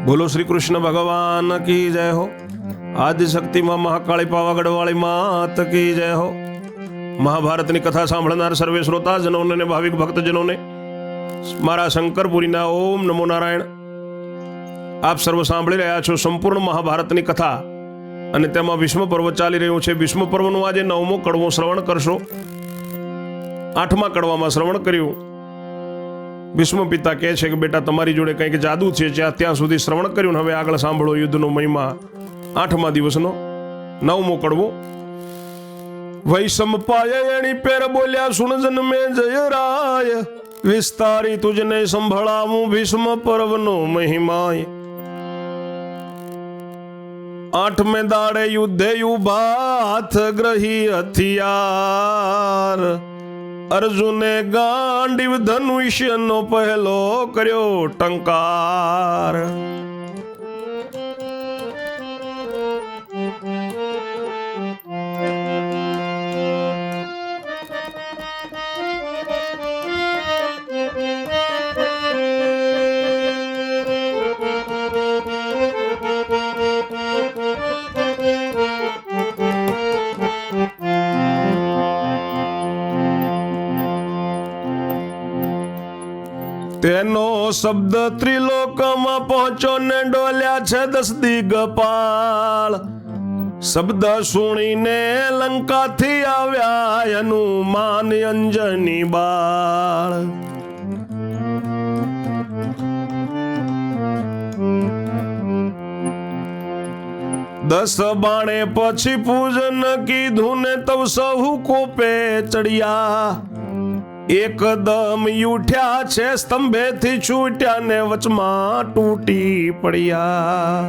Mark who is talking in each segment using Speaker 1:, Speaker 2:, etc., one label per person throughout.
Speaker 1: બોલો શ્રી કૃષ્ણ ભગવાન કી જય હો। આદિશક્તિમાં મહાકાળી પાવાગઢ વાળી માત કી જય હો। મહાભારતની કથા સાંભળનાર સર્વે શ્રોતાજનોને અને ભાવિક ભક્તજનોને મારા શંકરપુરીના ઓમ નમો નારાયણ। આપ સર્વ સાંભળી રહ્યા છો સંપૂર્ણ મહાભારતની કથા અને તેમાં ભીષ્મ પર્વ ચાલી રહ્યું છે। ભીષ્મ પર્વનું આજે 9મો કડવો શ્રવણ કરશો। 8મા કડવામાં શ્રવણ કર્યું। ભીષ્મ પિતા કહે છે કે બેટા તમારી જોડે કંઈક જાદુ છે, ત્યાં સુધી શ્રવણ કર્યું, હવે આગળ સાંભળો યુદ્ધનો મહિમા। 8મા દિવસનો 9મો કડવો। વૈષમપાય એણી પેર બોલ્યા સુણ જન્મે જય રાય, વિસ્તારી તુજને સંભળાવું ભીષ્મ પર્વનો મહિમાય। 8મે દાડે યુદ્ધે ઉભા હાથ ગ્રહી હથિયાર, અર્જુને ગાંડીવ ધનુષ્યનો પહેલો કર્યો ટંકાર। તેનો શબ્દ ત્રિલોકમાં પહોંચો ને ડોલ્યા છે 10 દિગપાળ। શબ્દ સુણીને લંકાથી આવ્યા હનુમાન અંજની બાળ। દસ બાણે પછી પૂજન કીધું ને તવ સહુ કોપે ચડ્યા, એકદમ ઉઠ્યા છે સ્તંભેથી છૂટ્યા ને વચમાં તૂટી પડ્યા।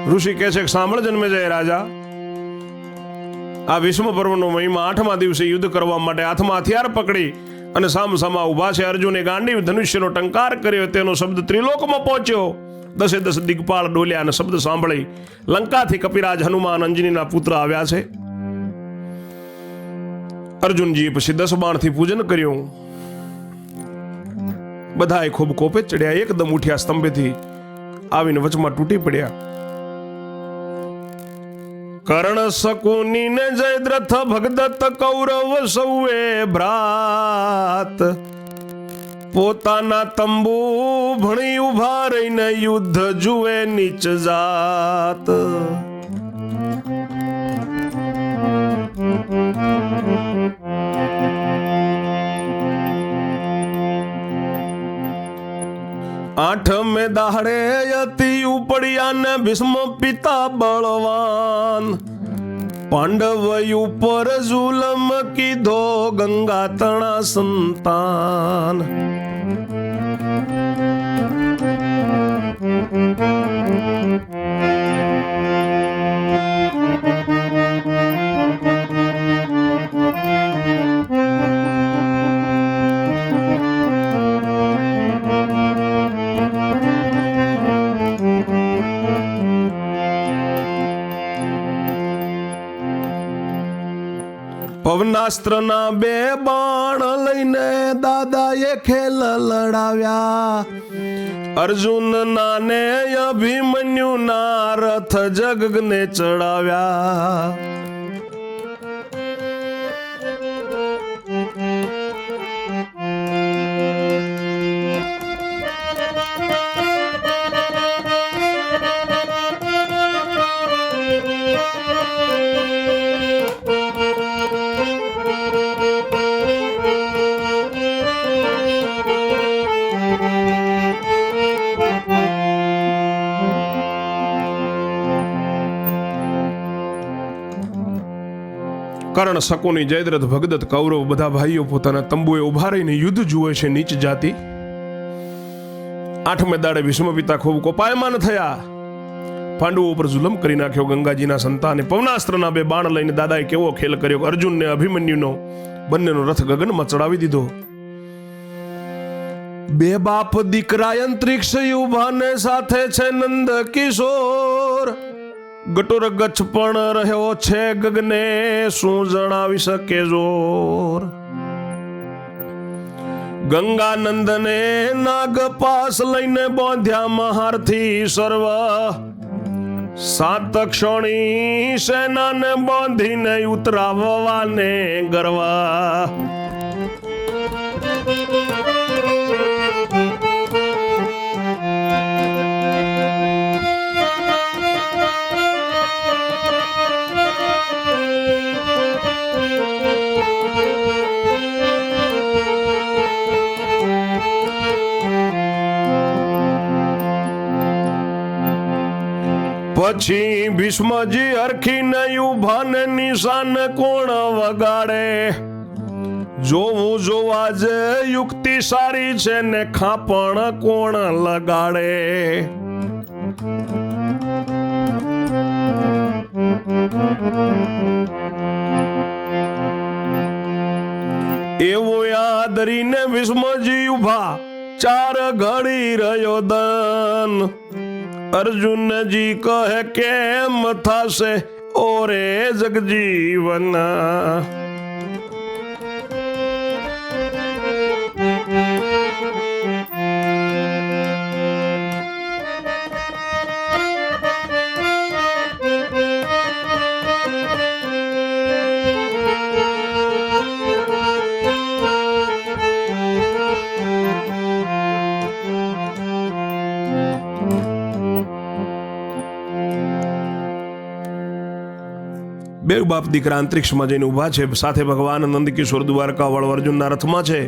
Speaker 1: ઋષિ કહે છે સાંભળ જન્મે જય રાજા, આ ભીષ્મ પર્વનો મહિમા 8મા દિવસે યુદ્ધ કરવા માટે હાથમાં હથિયાર પકડી અને સામસામા ઉભા છે। અર્જુને ગાંડીવ ધનુષ્યનો ટંકાર કર્યો, તેનો શબ્દ ત્રિલોકમાં પહોંચ્યો। 10 દિગપાળ ડોલ્યા અને શબ્દ સાંભળી લંકાથી કપિરાજ હનુમાન અંજનીના પુત્ર આવ્યા છે। અર્જુનજીએ પછી 10 બાણથી પૂજન કર્યું। બધાએ ખૂબ કોપે ચડ્યા, એકદમ ઉઠ્યા સ્તંભેથી આવીને વચમાં તૂટી પડ્યા। કર્ણ શકુની ને જયદ્રથ ભગદત્ત કૌરવ સૌએ ભ્રાત, પોતાના તંબુ ભણી ઉભા રહીને યુદ્ધ જુએ નીચ જાત। આઠમે દાડે અતિ ઉપડ્યા ને ભીષ્મ પિતા બળવાન, પાંડવ ઉપર જુલમ કીધો ગંગા તણા સંતાન। પવનાસ્ત્રના 2 બાણ લઈને દાદાએ ખેલ લડાવ્યા, અર્જુન નાને અભિમન્યુ ના રથ જગને ચડાવ્યા। કર્ણ શકુની જયદ્રથ ભગદત્ત કૌરવ બધા ભાઈઓ પોતાના તંબુએ ઉભા રહીને યુદ્ધ જુએ છે નીચ જાતિ। 8મે દાડે ભીષ્મ પિતા ખૂબ કોપાયમાન થયા, પાંડવો ઉપર જુલમ કરી નાખ્યો ગંગાજીના સંતાને। પવનાસ્ત્રના 2 બાણ લઈને દાદાએ કેવો ખેલ કર્યો, અર્જુનને અભિમન્યુનો બંનેનો રથ ગગનમાં ચડાવી દીધો। 2 બાપ દીકરા અંતરિક્ષ યુભાને સાથે છે નંદ કિશોર, ગટુર ગચ્છ પણ રહ્યો છે ગગને, શું જણાવી શકે જોર. ગંગાનંદને નાગ પાસ લઈને બાંધ્યા મહારથી સર્વ, સાત ક્ષણી સેનાને બાંધીને ઉતરાવવાને ગરવા. પછી ભીષ્મજી હરખીને ઉભા ને નિશાન કોણ વગાડે, જોવું જોવા જે યુક્તિ સારી છે ને ખાપણ કોણ લગાડે. એવું યાદ કરીને ભીષ્મજી ઉભા, ચાર ઘડી રહ્યો દન. અર્જુનજી કહે કેમ થાશે ઓરે જગજીવન. બે બાપ દીકરા અંતરિક્ષમાં જઈને ઉભા છે, સાથે ભગવાન નંદકિશોર દ્વારકા વાળો અર્જુનના રથમાં છે.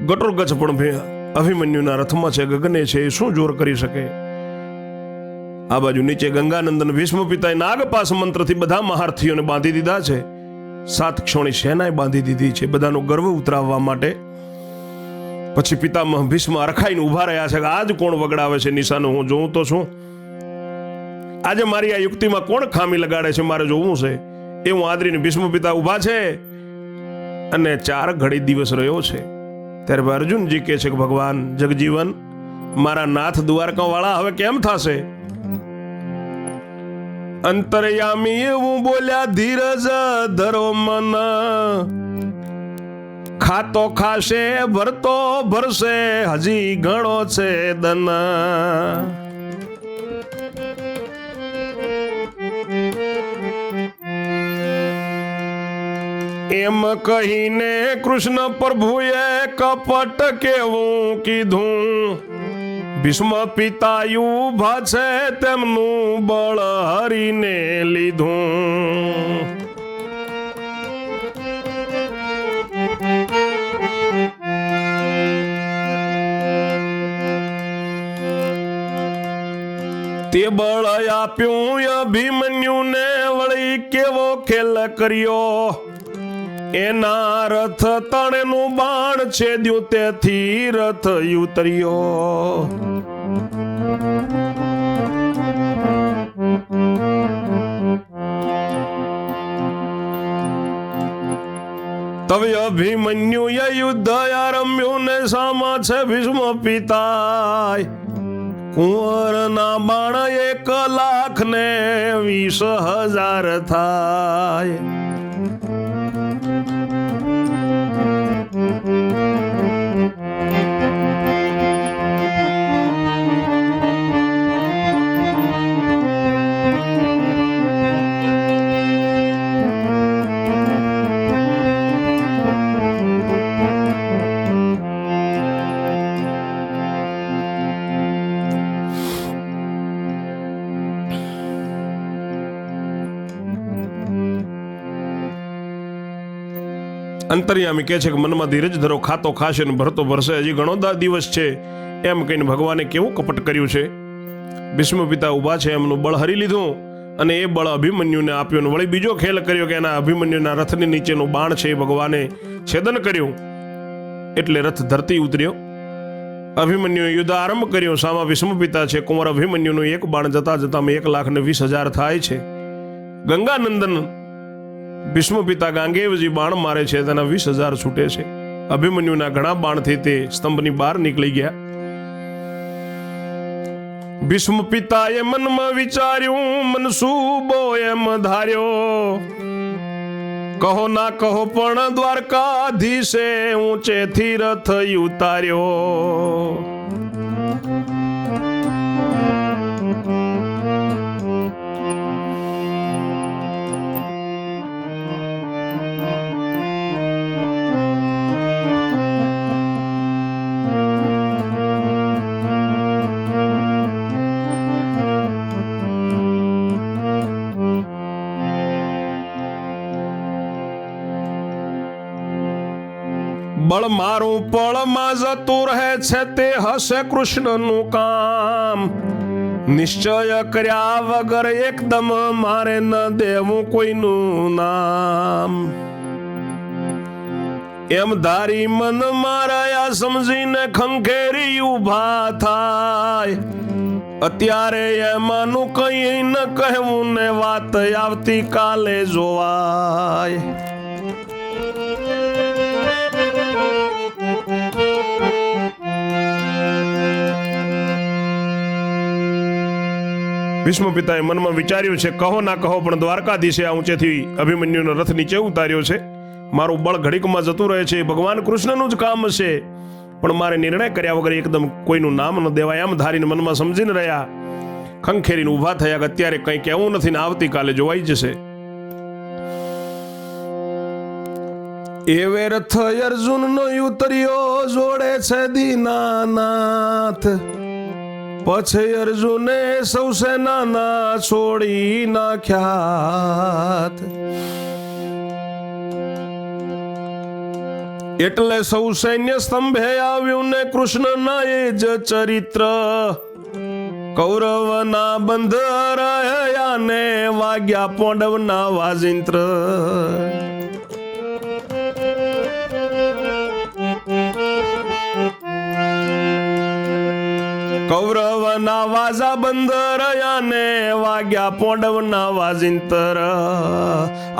Speaker 1: ગટોરગચ્છ પણ અભિમન્યુના રથમાં છે, ગગને છે, એ શું જોર કરી શકે. આ બાજુ નીચે ગંગાનંદન ભીષ્મ પિતાએ નાગપાસ મંત્રથી બધા મહારથીઓને બાંધી દીધા છે. સાત ક્ષોણી સેનાએ બાંધી દીધી છે બધાનો ગર્વ ઉતરાવવા માટે. પછી પિતામહ ભીષ્મ અરખાઈને ઉભા રહ્યા છે કે આજ કોણ વગડાવે છે નિશાનો, હું જોઉં તો છું. આજે મારી આ યુક્તિમાં કોણ ખામી લગાડે છે, મારે જોવું છે. એવું આદરીને ભીષ્મ પિતા ઉભા છે અને 4 ઘડી દિવસ રહ્યો છે. ત્યારે અર્જુનજી કહે છે કે ભગવાન જગજીવન, મારા નાથ દ્વારકા વાળા હવે કેમ થશે. અંતરયામી એવું બોલ્યા, ધીરજ ધરો મન, ખાતો ખાશે ભરતો ભરશે, હજી ઘણો છે દન. એમ કહીને કૃષ્ણ પ્રભુએ કપટ કેવું કીધું. ભીષ્મ પિતા ઉભા છે તેમનું બળ હરીને લીધું. તે બળ આપ્યું અભિમન્યુને, વળી કેવો ખેલ કર્યો. એના રથ તણેનું બાણ છેદ્યું, તેથી રથ ઉતર્યો. તવે અભિમન્યુએ યુદ્ધ આરંભ્યું ને સામા છે ભીષ્મ પિતા. કુંવરના બાણ 1,20,000 થાય. અંતર્યામી કહે છે કે મનમાં ધીરજ ધરો, ખાતો ખાશે ને ભરતો ભરશે, હજી ઘણો દિવસ છે. એમ કહીને ભગવાને કેવું કપટ કર્યું છે. ભીષ્મ પિતા ઉભા છે, એમનું બળ હરી લીધું અને એ બળ અભિમન્યુને આપ્યું. વળી બીજો ખેલ કર્યો કે એના અભિમન્યુના રથની નીચેનું બાણ છે એ ભગવાને છેદન કર્યું, એટલે રથ ધરતી ઉતર્યો. અભિમન્યુએ યુદ્ધ આરંભ કર્યો. સામા ભીષ્મ પિતા છે. કુંવર અભિમન્યુનું એક બાણ જતા જતામાં 1,20,000 થાય છે. ગંગાનંદન ભીષ્મ પિતા ગાંગેવજી બાણ મારે છે, તેના 20,000 છૂટે છે. અભિમન્યુના ઘણા બાણથી તે સ્તંભની બહાર નીકળી ગયા. ભીષ્મ પિતાએ મનમાં વિચાર્યું, મનસૂબો એમ ધાર્યો, કહો ના કહો પણ દ્વારકાધીશે ઊંચેથી રથ ઉતાર્યો. બળ મારું પળમાં જતું રહે છે તે હશે કૃષ્ણનું કામ. નિશ્ચય કર્યા વગર એકદમ મારે ન દેવું કોઈનું નામ. એમ ધારી મન મારા સમજીને ખંખેરી ઉભા થાય. અત્યારે એમાંનું કઈ ન કહેવું ને વાત આવતી કાલે જોવાય. ભીષ્મ પિતાએ મનમાં વિચાર્યું છે, કહો ના કહો પણ દ્વારકાધીશે આ ઊંચેથી અભિમન્યુનો રથ નીચે ઉતાર્યો છે. મારું બળ ઘડીકમાં જતું રહે છે, ભગવાન કૃષ્ણનું જ કામ હશે, પણ મારે નિર્ણય કર્યા વગર એકદમ કોઈનું નામ ન દેવાય એમ ધારીને મનમાં સમજીને રહ્યા. ખંખેરીને ઊભા થયા કે અત્યારે કંઈ કહેવું નથી ને આવતીકાલે જોવાઈ જશે. એવે રથ અર્જુનનો ઉતર્યો જોડે છે દીનાનાથ. પછી અર્જુને સૌ સેનાના છોડી નાખ્યા. એટલે સૌ સૈન્ય સ્તંભે આવ્યું ને કૃષ્ણના એ જ ચરિત્ર. કૌરવના બંધ રહ્યા ને વાગ્યા પાંડવના વાજિંત્ર. કૌરવના વાજા બંધ રહ્યા ને વાગ્યા પાંડવના વાજિંતર.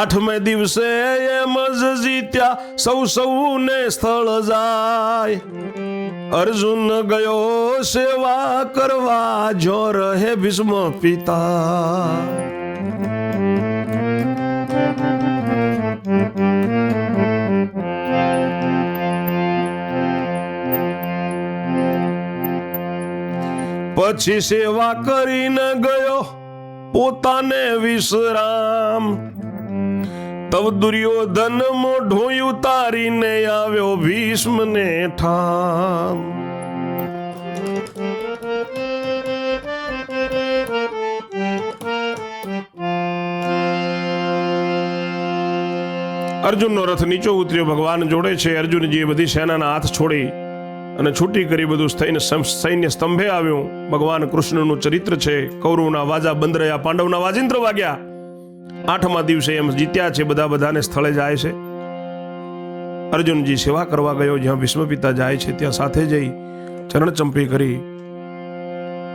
Speaker 1: 8મે દિવસે એમ જ જીત્યા સૌ સૌને સ્થળ જાય. અર્જુન ગયો સેવા કરવા જો રહે ભીષ્મ પિતા. પછી સેવા કરીને ગયો પોતાને વિશ્રામ. તવ દુર્યોધન મોઢું ઉતારીને આવ્યો ભીષ્મને ઠામ. અર્જુનનો રથ નીચો ઉતર્યો, ભગવાન જોડે છે. અર્જુનજીએ બધી સેનાના હાથ છોડી અને છૂટી કરી બધું સૈન્ય સ્તંભે આવ્યું. ભગવાન કૃષ્ણનું ચરિત્ર છે. કૌરવના વાજા બંધ રહ્યા, પાંડવના વાજિંત્ર વાગ્યા. 8મા દિવસે એમ જીત્યા છે. બધાને સ્થળે જાય છે. અર્જુનજી સેવા કરવા ગયો. જ્યાં ભીષ્મ પિતા જાય છે ત્યાં સાથે જઈ ચરણ ચંપી કરી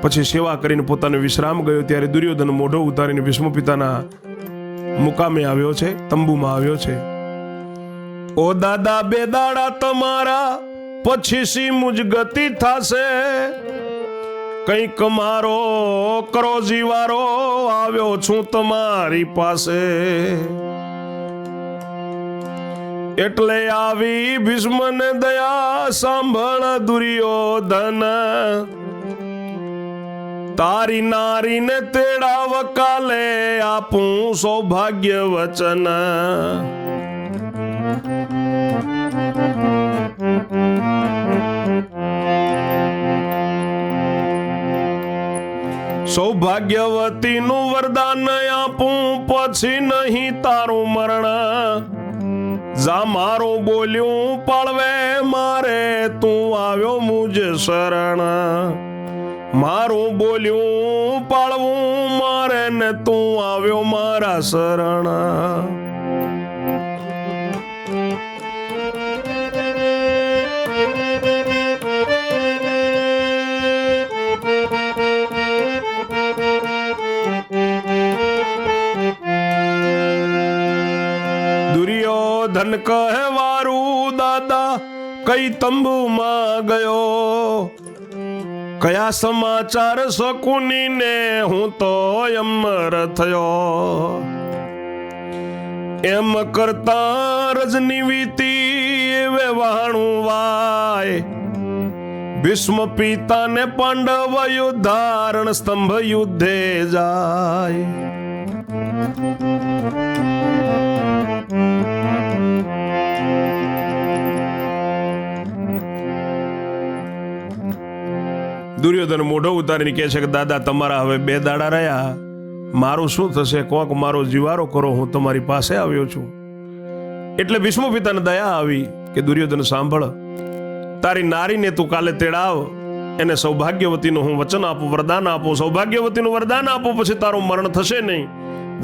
Speaker 1: પછી સેવા કરીને પોતાનો વિશ્રામ ગયો. ત્યારે દુર્યોધન મોઢો ઉતારીને ભીષ્મ પિતાના મુકામે આવ્યો છે, તંબુમાં આવ્યો છે. ઓ દાદા, બે દાડા તમારા પછી સી મુજ ગતિ થાશે. કંઈક મારો કરો જીવારો આવ્યો છું તમારી પાસે. એટલે આવી ભીષ્મને દયા સાંભળ દુર્યોધન. તારી નારીને તેડાવ કાલે આપું સૌભાગ્ય વચન. સૌભાગ્યવતીનું વરદાન આપું પછી નહીં તારું મરણ. જા મારું બોલ્યું પાળવે મારે તું આવ્યો મુજ શરણ. મારું બોલ્યું પાળવું મારે ને તું આવ્યો મારા શરણ. દુર્યોધન કહે વારું દાદા કઈ તંબુમાં ગયો. કયા સમાચાર શકુનીને હું તો અમર થયો. એમ કરતા રજની વીતી વેવાણું વાય. ભીષ્મ પિતાને પાંડવ યુદ્ધારણ સ્તંભ યુદ્ધે જાય. દુર્યોધન મોઢો ઉતારીને કહે છે કે દાદા તમારા હવે 2 દાડા રહ્યા, મારું શું થશે? કોક મારો જીવારો કરો, હું તમારી પાસે આવ્યો છું. એટલે ભીષ્મ પિતાને દયા આવી કે દુર્યોધન સાંભળ, તારી નારીને તું કાલે તેડાવ, એને સૌભાગ્યવતીનું હું વચન આપું, વરદાન આપું, સૌભાગ્યવતીનું વરદાન આપું, પછી તારું મરણ થશે નહીં.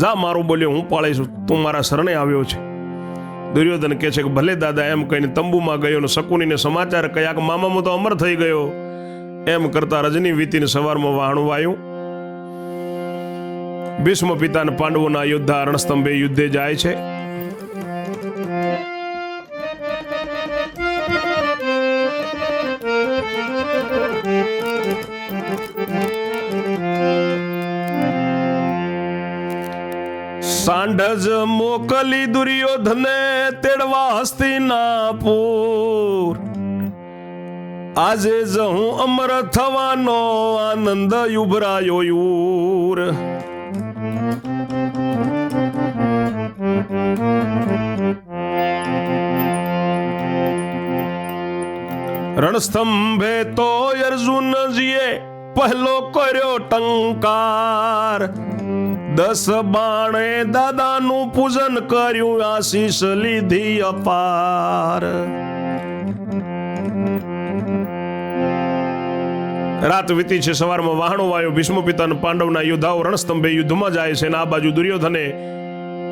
Speaker 1: જા, મારું બોલ્યો હું પાળીશું, તું મારા શરણે આવ્યો છે. દુર્યોધન કહે છે કે ભલે દાદા. એમ કહીને તંબુમાં ગયો ને શકુનીને સમાચાર કહ્યા કે મામા હું તો અમર થઈ ગયો. એમ કરતા રજની વીતીને સવારમાં વહાણું વાયું. ભીષ્મ પિતાને પાંડવોના યોદ્ધા રણસ્તંભે યુદ્ધે જાય છે. સાંઢજ મોકલી દુર્યોધને તેડવા હસ્તિનાપુર. આજે જ હું અમર થવાનો આનંદ ઉભરાયો યુર. રણસ્તંભે તો અર્જુનજીએ પહેલો કર્યો ટંકાર. 10 બાણે દાદાનું પૂજન કર્યું, આશીષ લીધી અપાર. રાત વીતી છે, સવારમાં વહાણો વાયો. ભીષ્મ પિતાના પાંડવના યોદ્ધાઓ રણસ્તંભે યુદ્ધમાં જાય છે. આ બાજુ દુર્યોધને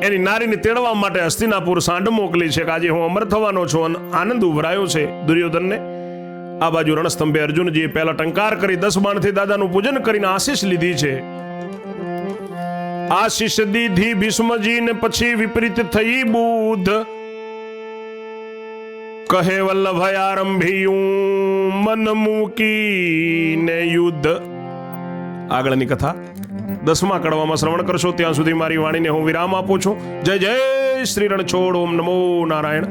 Speaker 1: એની નારીને તેડવા માટે હસ્તિનાપુર સાંઢ મોકલી છે કે આજે હું અમર થવાનો છું, અને આનંદ ઉભરાયો છે દુર્યોધનને. આ બાજુ રણસ્તંભે અર્જુનજીએ પહેલા ટંકાર કરી 10 બાણથી દાદાનું પૂજન કરીને આશીષ લીધી છે. આશીષ દીધી ભીષ્મજીને પછી વિપરીત થઈ બુદ્ધ. કહે વલ્લભ આરંભિયું મન મૂકીને યુદ્ધ. આગળની કથા 10મા કડવામાં શ્રવણ કરશો. ત્યાં સુધી મારી વાણીને હું વિરામ આપું છું. જય જય શ્રી રણછોડ. ઓમ નમો નારાયણ.